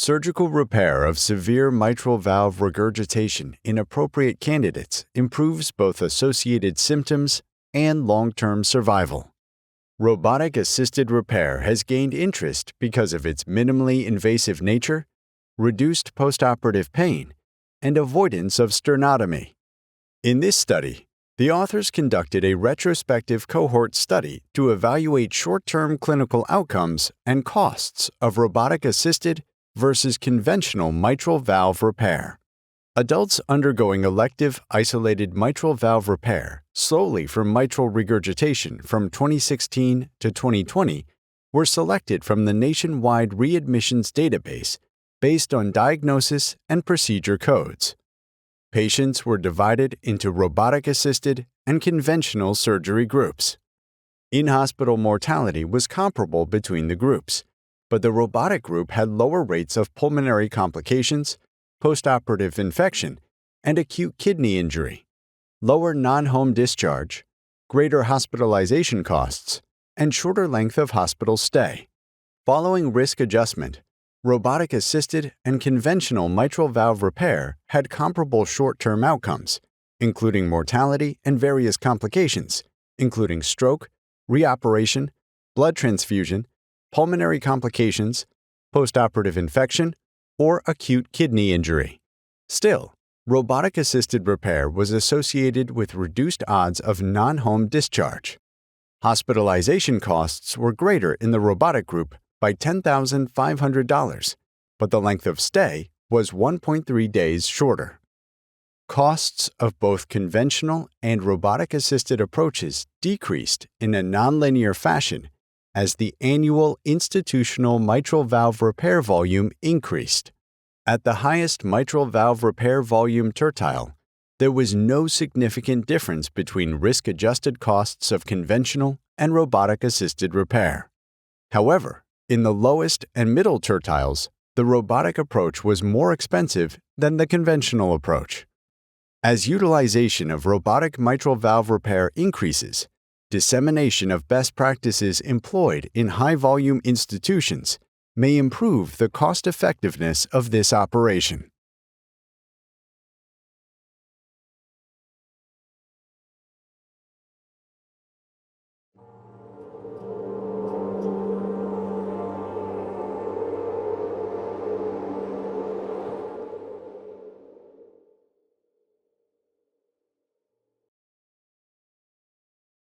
Surgical repair of severe mitral valve regurgitation in appropriate candidates improves both associated symptoms and long-term survival. Robotic-assisted repair has gained interest because of its minimally invasive nature, reduced postoperative pain, and avoidance of sternotomy. In this study, the authors conducted a retrospective cohort study to evaluate short-term clinical outcomes and costs of robotic-assisted versus conventional mitral valve repair. Adults undergoing elective isolated mitral valve repair solely for mitral regurgitation from 2016 to 2020 were selected from the Nationwide Readmissions Database based on diagnosis and procedure codes. Patients were divided into robotic-assisted and conventional surgery groups. In-hospital mortality was comparable between the groups, but the robotic group had lower rates of pulmonary complications, postoperative infection, and acute kidney injury, lower non-home discharge, greater hospitalization costs, and shorter length of hospital stay. Following risk adjustment, robotic-assisted and conventional mitral valve repair had comparable short-term outcomes, including mortality and various complications, including stroke, reoperation, blood transfusion, pulmonary complications, postoperative infection, or acute kidney injury. Still, robotic-assisted repair was associated with reduced odds of non-home discharge. Hospitalization costs were greater in the robotic group by $10,500, but the length of stay was 1.3 days shorter. Costs of both conventional and robotic-assisted approaches decreased in a nonlinear fashion as the annual institutional mitral valve repair volume increased. At the highest mitral valve repair volume tertile, there was no significant difference between risk-adjusted costs of conventional and robotic-assisted repair. However, in the lowest and middle tertiles, the robotic approach was more expensive than the conventional approach. As utilization of robotic mitral valve repair increases, dissemination of best practices employed in high-volume institutions may improve the cost-effectiveness of this operation.